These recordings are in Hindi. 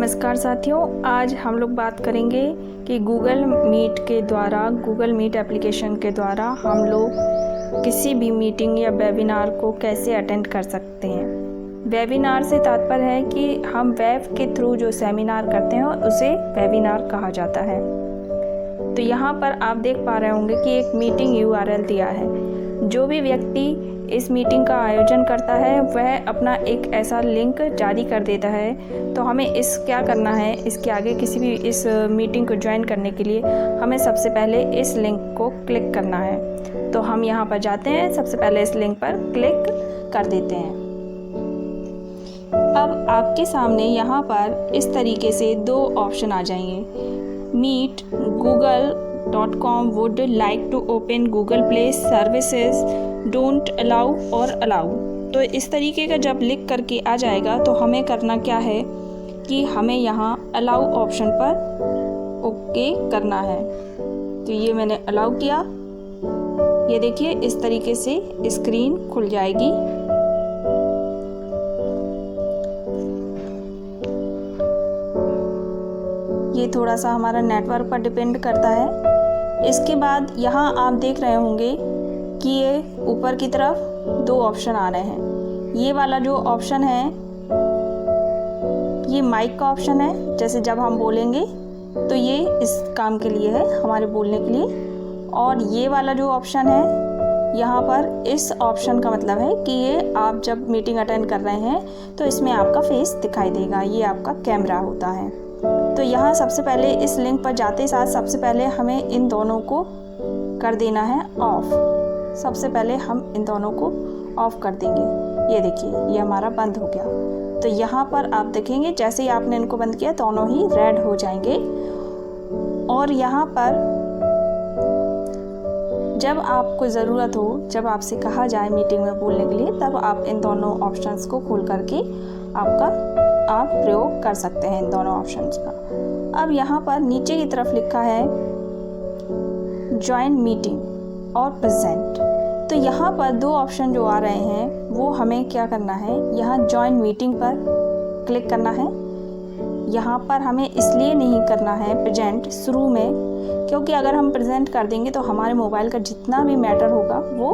नमस्कार साथियों, आज हम लोग बात करेंगे कि गूगल मीट एप्लीकेशन के द्वारा हम लोग किसी भी मीटिंग या वेबिनार को कैसे अटेंड कर सकते हैं। वेबिनार से तात्पर्य है कि हम वेब के थ्रू जो सेमिनार करते हैं उसे वेबिनार कहा जाता है। तो यहाँ पर आप देख पा रहे होंगे कि एक मीटिंग URL दिया है। जो भी व्यक्ति इस मीटिंग का आयोजन करता है वह अपना एक ऐसा लिंक जारी कर देता है। तो हमें क्या करना है, इसके आगे किसी भी इस मीटिंग को ज्वाइन करने के लिए हमें सबसे पहले इस लिंक को क्लिक करना है। तो हम यहाँ पर जाते हैं, सबसे पहले इस लिंक पर क्लिक कर देते हैं। अब आपके सामने यहाँ पर इस तरीके से दो ऑप्शन आ जाएंगे। Meet google.com would like to open Google Play services, don't allow और allow। तो इस तरीके का जब लिख करके आ जाएगा तो हमें करना क्या है कि हमें यहाँ अलाउ ऑप्शन पर ओके करना है। तो ये मैंने अलाउ किया। ये देखिए इस तरीके से स्क्रीन खुल जाएगी। ये थोड़ा सा हमारा नेटवर्क पर डिपेंड करता है। इसके बाद यहाँ आप देख रहे होंगे कि ये ऊपर की तरफ दो ऑप्शन आ रहे हैं। ये वाला जो ऑप्शन है ये माइक का ऑप्शन है। जैसे जब हम बोलेंगे तो ये इस काम के लिए है, हमारे बोलने के लिए। और ये वाला जो ऑप्शन है यहाँ पर, इस ऑप्शन का मतलब है कि ये आप जब मीटिंग अटेंड कर रहे हैं तो इसमें आपका फेस दिखाई देगा। ये आपका कैमरा होता है। तो यहाँ सबसे पहले इस लिंक पर जाते साथ सबसे पहले हमें इन दोनों को कर देना है ऑफ। सबसे पहले हम इन दोनों को ऑफ कर देंगे। ये देखिए ये हमारा बंद हो गया। तो यहाँ पर आप देखेंगे जैसे ही आपने इनको बंद किया दोनों ही रेड हो जाएंगे। और यहाँ पर जब आपको ज़रूरत हो, जब आपसे कहा जाए मीटिंग में बोलने के लिए, तब आप इन दोनों ऑप्शंस को खोल करके आप प्रयोग कर सकते हैं इन दोनों ऑप्शंस का। अब यहाँ पर नीचे की तरफ लिखा है ज्वाइन मीटिंग और प्रेजेंट। तो यहाँ पर दो ऑप्शन जो आ रहे हैं वो हमें क्या करना है, यहाँ ज्वाइन मीटिंग पर क्लिक करना है। यहाँ पर हमें इसलिए नहीं करना है प्रेजेंट शुरू में, क्योंकि अगर हम प्रेजेंट कर देंगे तो हमारे मोबाइल का जितना भी मैटर होगा वो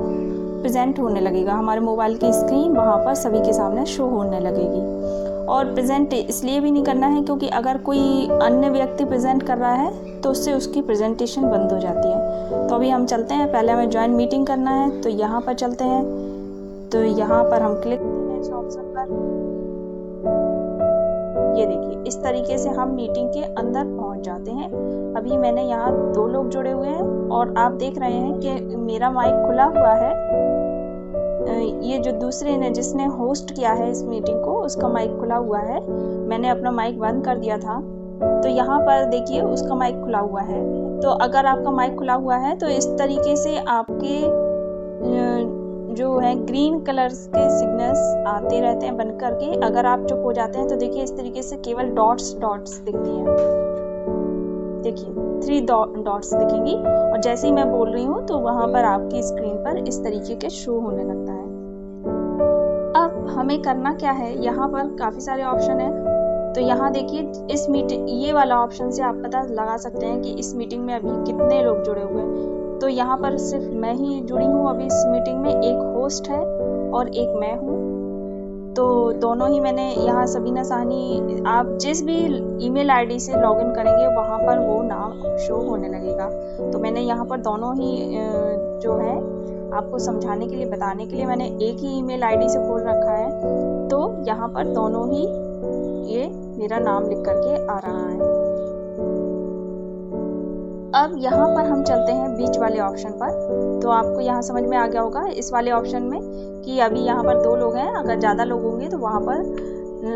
प्रेजेंट होने लगेगा। हमारे मोबाइल की स्क्रीन वहाँ पर सभी के सामने शो होने लगेगी। और प्रेजेंट इसलिए भी नहीं करना है क्योंकि अगर कोई अन्य व्यक्ति प्रेजेंट कर रहा है तो उससे उसकी प्रेजेंटेशन बंद हो जाती है। तो अभी हम चलते हैं, पहले हमें ज्वाइन मीटिंग करना है तो यहाँ पर चलते हैं। तो यहाँ पर हम क्लिक करते हैं इस ऑप्शन पर। ये देखिए इस तरीके से हम मीटिंग के अंदर पहुँच जाते हैं। अभी मैंने यहाँ दो लोग जुड़े हुए हैं और आप देख रहे हैं कि मेरा माइक खुला हुआ है। ये जो दूसरे ने जिसने होस्ट किया है इस मीटिंग को, उसका माइक खुला हुआ है। मैंने अपना माइक बंद कर दिया था। तो यहाँ पर देखिए उसका माइक खुला हुआ है। तो अगर आपका माइक खुला हुआ है तो इस तरीके से आपके जो है ग्रीन कलर्स के सिग्नल्स आते रहते हैं बन करके। अगर आप चुप हो जाते हैं तो देखिए इस तरीके से केवल डॉट्स दिखती हैं। देखिए 3 डॉट्स दिखेंगी और जैसे ही मैं बोल रही हूँ तो वहाँ पर आपकी स्क्रीन पर इस तरीके के शो होने लगता है। अब हमें करना क्या है, यहाँ पर काफ़ी सारे ऑप्शन हैं। तो यहाँ देखिए इस मीटिंग, ये वाला ऑप्शन से आप पता लगा सकते हैं कि इस मीटिंग में अभी कितने लोग जुड़े हुए हैं। तो यहाँ पर सिर्फ मैं ही जुड़ी हूँ अभी इस मीटिंग में। एक होस्ट है और एक मैं हूँ। तो दोनों ही मैंने यहाँ सबीना साहनी, आप जिस भी ईमेल आईडी से लॉगिन करेंगे वहाँ पर वो नाम शो होने लगेगा। तो मैंने यहाँ पर दोनों ही जो है आपको समझाने के लिए, बताने के लिए मैंने एक ही ईमेल आईडी से खोल रखा है। तो यहाँ पर दोनों ही ये मेरा नाम लिख करके आ रहा है। अब यहाँ पर हम चलते हैं बीच वाले ऑप्शन पर। तो आपको यहाँ समझ में आ गया होगा इस वाले ऑप्शन में कि अभी यहाँ पर 2 लोग हैं। अगर ज़्यादा लोग होंगे तो वहाँ पर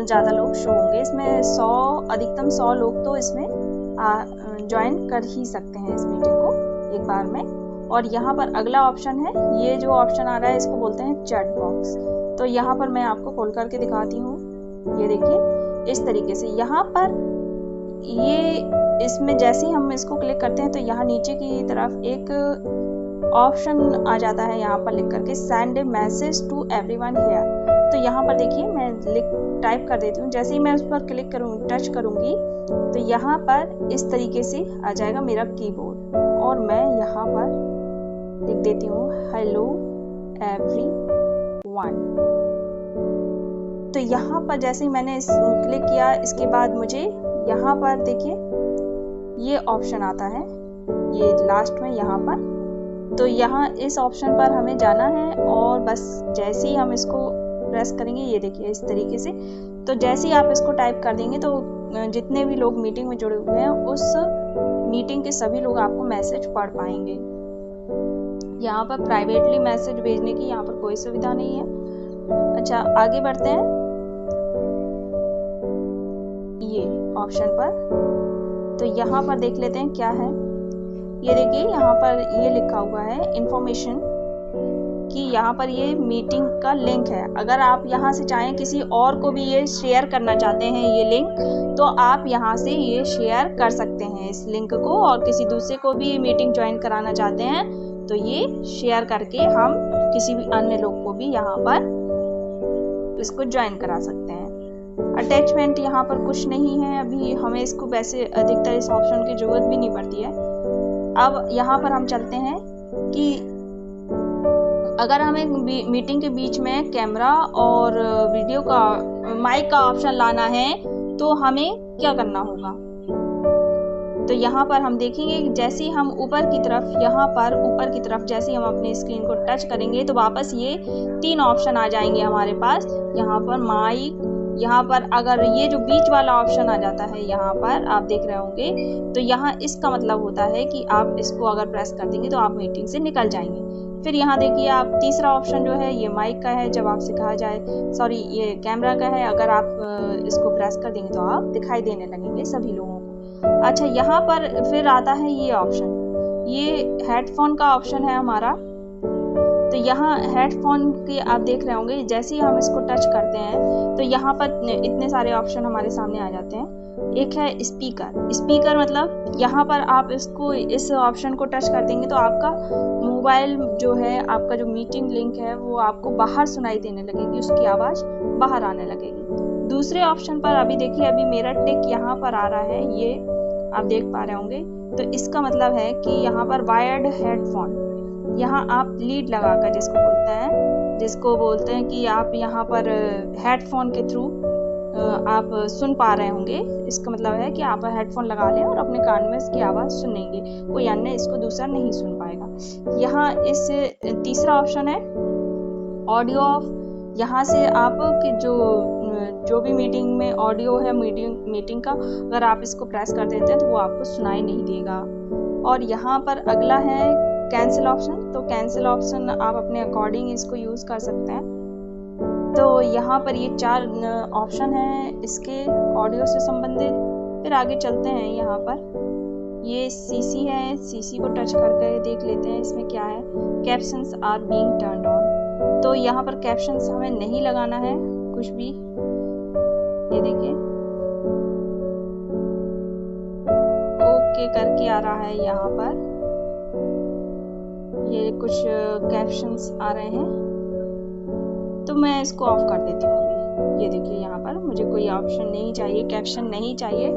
ज़्यादा लोग शो होंगे। इसमें अधिकतम 100 लोग तो इसमें ज्वाइन कर ही सकते हैं इस मीटिंग को एक बार में। और यहाँ पर अगला ऑप्शन है, ये जो ऑप्शन आ रहा है इसको बोलते हैं चैट बॉक्स। तो यहाँ पर मैं आपको खोल करके दिखाती हूँ। ये देखिए इस तरीके से यहाँ पर इसमें जैसे ही हम इसको क्लिक करते हैं तो यहाँ नीचे की तरफ एक ऑप्शन आ जाता है, यहाँ पर लिख करके send a message to everyone here. तो यहाँ पर देखिए मैं टाइप कर देती हूँ। जैसे ही मैं उस पर क्लिक करूँगी, टच करूँगी, तो यहाँ पर इस तरीके से आ जाएगा मेरा कीबोर्ड और मैं यहाँ पर लिख देती हूँ हेलो एवरीवन। तो यहाँ पर जैसे ही मैंने क्लिक किया, इसके बाद मुझे यहाँ पर देखिए ये ऑप्शन आता है, ये लास्ट में यहाँ पर। तो यहाँ इस ऑप्शन पर हमें जाना है और बस जैसे ही हम इसको प्रेस करेंगे, ये देखिए इस तरीके से। तो जैसे ही आप इसको टाइप कर देंगे तो जितने भी लोग मीटिंग में जुड़े हुए हैं उस मीटिंग के सभी लोग आपको मैसेज पढ़ पाएंगे। यहाँ पर प्राइवेटली मैसेज भेजने की यहाँ पर कोई सुविधा नहीं है। अच्छा, आगे बढ़ते हैं ये ऑप्शन पर। तो यहाँ पर देख लेते हैं क्या है। ये देखिए यहाँ पर ये लिखा हुआ है इंफॉर्मेशन कि यहाँ पर ये मीटिंग का लिंक है। अगर आप यहाँ से चाहें किसी और को भी ये शेयर करना चाहते हैं ये लिंक, तो आप यहाँ से ये शेयर कर सकते हैं इस लिंक को, और किसी दूसरे को भी मीटिंग ज्वाइन कराना चाहते हैं तो ये शेयर करके हम किसी भी अन्य लोग को भी यहाँ पर इसको ज्वाइन करा सकते हैं। अटैचमेंट यहाँ पर कुछ नहीं है, अभी हमें इसको वैसे अधिकतर इस ऑप्शन की जरूरत भी नहीं पड़ती है। अब यहाँ पर हम चलते हैं कि अगर हमें मीटिंग के बीच में कैमरा और वीडियो का माइक का ऑप्शन लाना है तो हमें क्या करना होगा। तो यहाँ पर हम देखेंगे जैसे ही हम ऊपर की तरफ, यहाँ पर ऊपर की तरफ जैसे ही हम अपनी स्क्रीन को टच करेंगे तो वापस ये 3 ऑप्शन आ जाएंगे हमारे पास। यहाँ पर माइक, यहाँ पर अगर ये जो बीच वाला ऑप्शन आ जाता है यहाँ पर आप देख रहे होंगे, तो यहाँ इसका मतलब होता है कि आप इसको अगर प्रेस कर देंगे तो आप मीटिंग से निकल जाएंगे। फिर यहाँ देखिए आप तीसरा ऑप्शन जो है ये माइक का है, जब आपसे कहा जाए, सॉरी ये कैमरा का है, अगर आप इसको प्रेस कर देंगे तो आप दिखाई देने लगेंगे सभी लोगों को। अच्छा, यहाँ पर फिर आता है ये ऑप्शन, ये हेडफोन का ऑप्शन है हमारा। तो यहाँ हेडफोन के आप देख रहे होंगे, जैसे ही हम इसको टच करते हैं तो यहाँ पर इतने सारे ऑप्शन हमारे सामने आ जाते हैं। एक है स्पीकर। स्पीकर मतलब यहाँ पर आप इसको, इस ऑप्शन को टच कर देंगे तो आपका मोबाइल जो है, आपका जो मीटिंग लिंक है वो आपको बाहर सुनाई देने लगेगी, उसकी आवाज़ बाहर आने लगेगी। दूसरे ऑप्शन पर अभी देखिए, अभी मेरा टिक यहाँ पर आ रहा है, ये आप देख पा रहे होंगे। तो इसका मतलब है कि यहाँ पर वायर्ड हेडफोन, यहाँ आप लीड लगाकर जिसको बोलते हैं कि आप यहाँ पर हेडफोन के थ्रू आप सुन पा रहे होंगे। इसका मतलब है कि आप हेडफोन लगा लें और अपने कान में इसकी आवाज़ सुनेंगे, कोई अन्य इसको दूसरा नहीं सुन पाएगा। यहाँ इस तीसरा ऑप्शन है ऑडियो ऑफ। यहाँ से आप कि जो भी मीटिंग में ऑडियो है मीटिंग का, अगर आप इसको प्रेस कर देते हैं तो वो आपको सुनाई नहीं देगा। और यहाँ पर अगला है कैंसिल ऑप्शन। तो कैंसिल ऑप्शन आप अपने अकॉर्डिंग इसको यूज़ कर सकते हैं। तो यहाँ पर ये 4 ऑप्शन हैं इसके ऑडियो से संबंधित। फिर आगे चलते हैं, यहाँ पर ये सीसी है, सीसी को टच करके देख लेते हैं इसमें क्या है। Captions are being turned on. तो यहाँ पर कैप्शंस हमें नहीं लगाना है कुछ भी, ये देखिए ओके करके आ रहा है। यहाँ पर ये कुछ कैप्शंस आ रहे हैं तो मैं इसको ऑफ कर देती हूँ अभी। ये देखिए यहाँ पर मुझे कोई ऑप्शन नहीं चाहिए, कैप्शन नहीं चाहिए।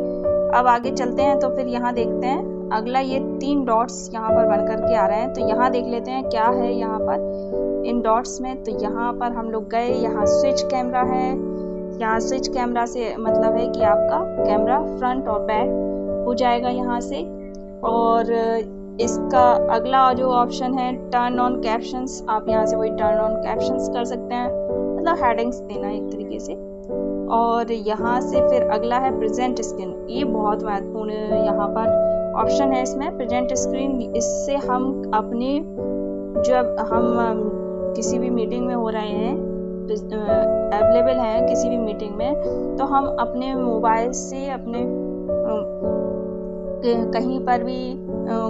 अब आगे चलते हैं तो फिर यहाँ देखते हैं अगला, ये 3 डॉट्स यहाँ पर बन करके आ रहे हैं। तो यहाँ देख लेते हैं क्या है यहाँ पर इन डॉट्स में। तो यहाँ पर हम लोग गए, यहाँ स्विच कैमरा है। यहाँ स्विच कैमरा से मतलब है कि आपका कैमरा फ्रंट और बैक हो जाएगा यहाँ से। और इसका अगला जो ऑप्शन है टर्न ऑन कैप्शंस, आप यहाँ से वही टर्न ऑन कैप्शंस कर सकते हैं, मतलब हेडिंग्स देना एक तरीके से। और यहाँ से फिर अगला है प्रेजेंट स्क्रीन। ये बहुत महत्वपूर्ण यहाँ पर ऑप्शन है इसमें, प्रेजेंट स्क्रीन। इससे हम अपने, जब हम किसी भी मीटिंग में हो रहे हैं, अवेलेबल हैं किसी भी मीटिंग में, तो हम अपने मोबाइल से अपने कहीं पर भी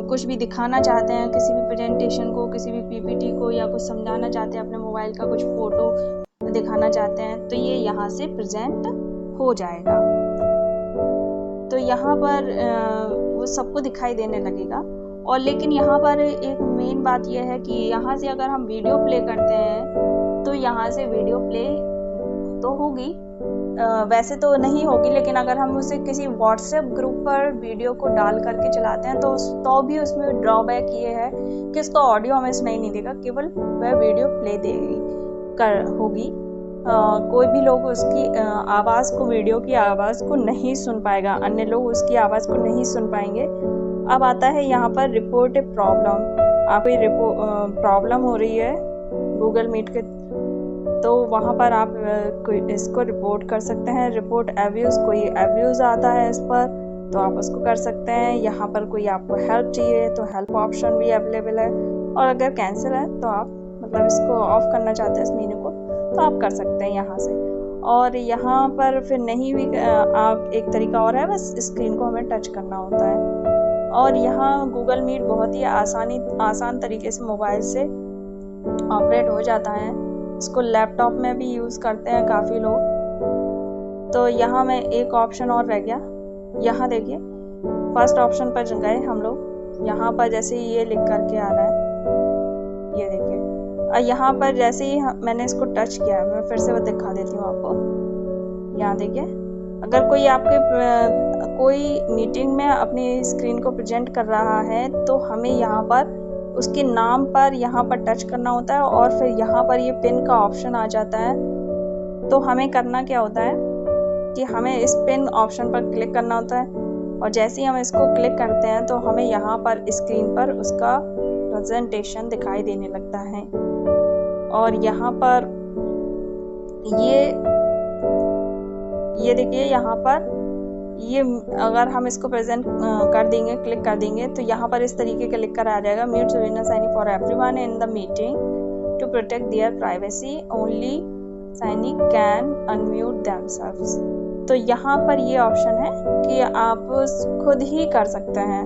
कुछ भी दिखाना चाहते हैं, किसी भी प्रेजेंटेशन को, किसी भी पीपीटी को, या कुछ समझाना चाहते हैं, अपने मोबाइल का कुछ फोटो दिखाना चाहते हैं, तो ये यहाँ से प्रेजेंट हो जाएगा। तो यहाँ पर वो सबको दिखाई देने लगेगा। और लेकिन यहाँ पर एक मेन बात यह है कि यहाँ से अगर हम वीडियो प्ले करते हैं तो यहाँ से वीडियो प्ले तो होगी, वैसे तो नहीं होगी, लेकिन अगर हम उसे किसी व्हाट्सएप ग्रुप पर वीडियो को डाल करके चलाते हैं तो भी उसमें ड्रॉबैक ये है कि उसका ऑडियो हमें सुनाई नहीं देगा, केवल वह वीडियो प्ले होगी। कोई भी लोग उसकी आवाज़ को, वीडियो की आवाज़ को नहीं सुन पाएगा, अन्य लोग उसकी आवाज़ को नहीं सुन पाएंगे। अब आता है यहाँ पर रिपोर्ट ए प्रॉब्लम। आपको प्रॉब्लम हो रही है गूगल मीट के, तो वहाँ पर आप इसको रिपोर्ट कर सकते हैं। रिपोर्ट एब्यूज़, कोई एब्यूज़ आता है इस पर तो आप उसको कर सकते हैं। यहाँ पर कोई आपको हेल्प चाहिए तो हेल्प ऑप्शन भी अवेलेबल है, और अगर कैंसिल है तो आप मतलब इसको ऑफ करना चाहते हैं इस मेन्यू को तो आप कर सकते हैं यहाँ से। और यहाँ पर फिर नहीं भी आप, एक तरीका और है, बस स्क्रीन को हमें टच करना होता है। और यहाँ गूगल मीट बहुत ही आसान तरीके से मोबाइल से ऑपरेट हो जाता है। इसको लैपटॉप में भी यूज़ करते हैं काफ़ी लोग। तो यहाँ में एक ऑप्शन और रह गया। यहाँ देखिए फर्स्ट ऑप्शन पर गए हम लोग, यहाँ पर जैसे ही ये लिख करके आ रहा है, ये देखिए, और यहाँ पर जैसे ही मैंने इसको टच किया, मैं फिर से वो दिखा देती हूँ आपको। यहाँ देखिए, अगर कोई आपके कोई मीटिंग में अपनी स्क्रीन को प्रेजेंट कर रहा है तो हमें यहाँ पर उसके नाम पर यहाँ पर टच करना होता है, और फिर यहाँ पर ये पिन का ऑप्शन आ जाता है। तो हमें करना क्या होता है कि हमें इस पिन ऑप्शन पर क्लिक करना होता है, और जैसे ही हम इसको क्लिक करते हैं तो हमें यहाँ पर स्क्रीन पर उसका प्रेजेंटेशन दिखाई देने लगता है। और यहाँ पर ये देखिए, यहाँ पर ये अगर हम इसको प्रेजेंट कर देंगे, क्लिक कर देंगे, तो यहाँ पर इस तरीके का लिख कर आ जाएगा, mute Savina Saini for everyone in the meeting to protect their privacy, only Saini can unmute themselves. तो यहाँ पर ये ऑप्शन है कि आप खुद ही कर सकते हैं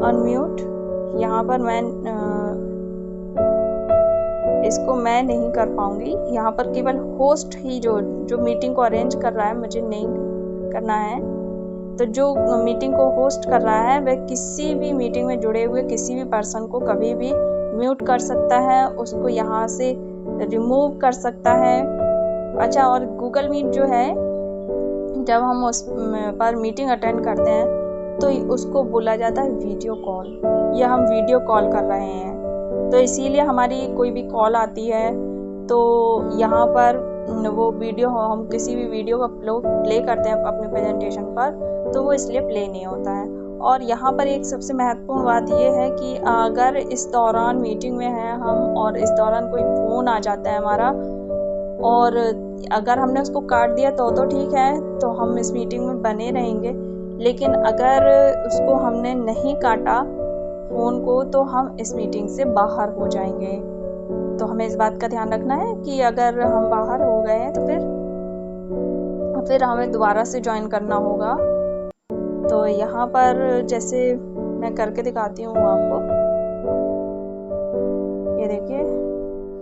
अनम्यूट। यहाँ पर इसको मैं नहीं कर पाऊंगी, यहाँ पर केवल होस्ट ही जो मीटिंग को अरेंज कर रहा है, मुझे नहीं करना है। तो जो मीटिंग को होस्ट कर रहा है वह किसी भी मीटिंग में जुड़े हुए किसी भी पर्सन को कभी भी म्यूट कर सकता है, उसको यहाँ से रिमूव कर सकता है। अच्छा, और गूगल मीट जो है, जब हम उस पर मीटिंग अटेंड करते हैं तो उसको बोला जाता है वीडियो कॉल, या हम वीडियो कॉल कर रहे हैं। तो इसीलिए हमारी कोई भी कॉल आती है तो यहाँ पर वो वीडियो, हम किसी भी वीडियो का प्ले करते हैं अपने प्रेजेंटेशन पर, तो वो इसलिए प्ले नहीं होता है। और यहाँ पर एक सबसे महत्वपूर्ण बात ये है कि अगर इस दौरान मीटिंग में हैं हम और इस दौरान कोई फ़ोन आ जाता है हमारा, और अगर हमने उसको काट दिया तो ठीक है, तो हम इस मीटिंग में बने रहेंगे। लेकिन अगर उसको हमने नहीं काटा फ़ोन को, तो हम इस मीटिंग से बाहर हो जाएंगे। तो हमें इस बात का ध्यान रखना है कि अगर हम बाहर हो गए हैं तो फिर हमें दोबारा से ज्वाइन करना होगा। तो यहाँ पर जैसे मैं करके दिखाती हूँ आपको, ये देखिए,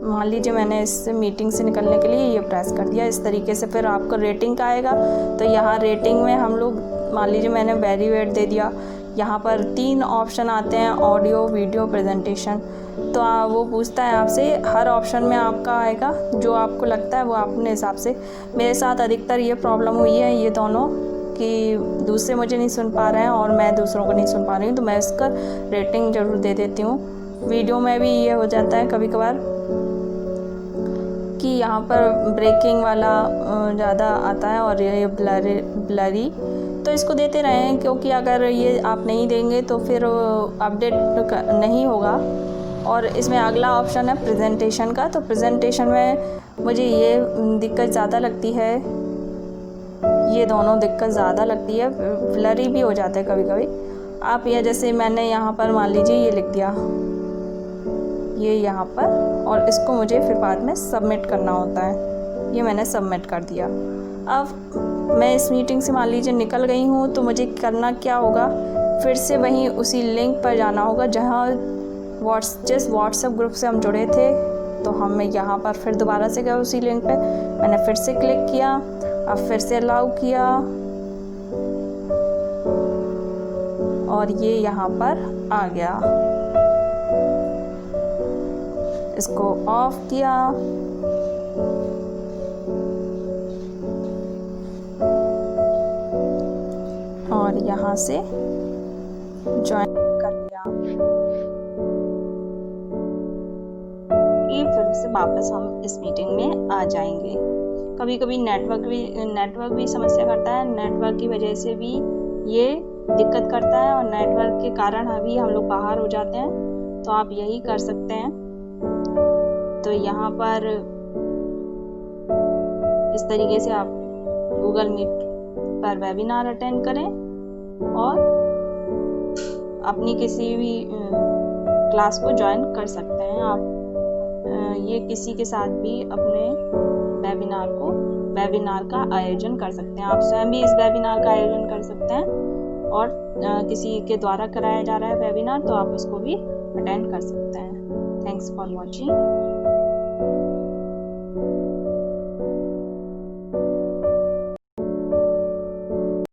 मान लीजिए मैंने इस मीटिंग से निकलने के लिए ये प्रेस कर दिया। इस तरीके से फिर आपको रेटिंग का आएगा। तो यहाँ रेटिंग में हम लोग, मान लीजिए मैंने वेरी वेट दे दिया। यहाँ पर 3 ऑप्शन आते हैं, ऑडियो, वीडियो, प्रेजेंटेशन। तो वो पूछता है आपसे, हर ऑप्शन में आपका आएगा, जो आपको लगता है वो अपने हिसाब से। मेरे साथ अधिकतर ये प्रॉब्लम हुई है, ये दोनों, कि दूसरे मुझे नहीं सुन पा रहे हैं और मैं दूसरों को नहीं सुन पा रही हूँ, तो मैं इसका रेटिंग ज़रूर दे देती हूँ। वीडियो में भी ये हो जाता है कभी कभार कि यहाँ पर ब्रेकिंग वाला ज़्यादा आता है और ये ब्लरी, तो इसको देते रहें, क्योंकि अगर ये आप नहीं देंगे तो फिर अपडेट नहीं होगा। और इसमें अगला ऑप्शन है प्रेजेंटेशन का। तो प्रेजेंटेशन में मुझे ये दिक्कत ज़्यादा लगती है, ये दोनों दिक्कत ज़्यादा लगती है, ब्लरी भी हो जाता है कभी कभी। आप ये जैसे मैंने यहाँ पर मान लीजिए ये लिख दिया, ये यहाँ पर, और इसको मुझे फिर बाद में सबमिट करना होता है। ये मैंने सबमिट कर दिया। अब मैं इस मीटिंग से मान लीजिए निकल गई हूँ, तो मुझे करना क्या होगा, फिर से वहीं उसी लिंक पर जाना होगा जहाँ जिस व्हाट्सएप ग्रुप से हम जुड़े थे। तो हम यहाँ पर फिर दोबारा से गए उसी लिंक पे, मैंने फिर से क्लिक किया, अब फिर से अलाउ किया, और ये यहाँ पर आ गया। इसको ऑफ किया, यहाँ से ज्वाइन कर लिया। ये फिर से वापस हम इस मीटिंग में आ जाएंगे। कभी कभी नेटवर्क भी समस्या करता है, नेटवर्क की वजह से भी ये दिक्कत करता है और नेटवर्क के कारण अभी हम लोग बाहर हो जाते हैं, तो आप यही कर सकते हैं। तो यहाँ पर इस तरीके से आप गूगल मीट पर वेबिनार अटेंड करें और अपनी किसी भी क्लास को ज्वाइन कर सकते हैं। आप ये किसी के साथ भी अपने वेबिनार का आयोजन कर सकते हैं। आप स्वयं भी इस वेबिनार का आयोजन कर सकते हैं और किसी के द्वारा कराया जा रहा है वेबिनार, तो आप उसको भी अटेंड कर सकते हैं। Thanks for watching.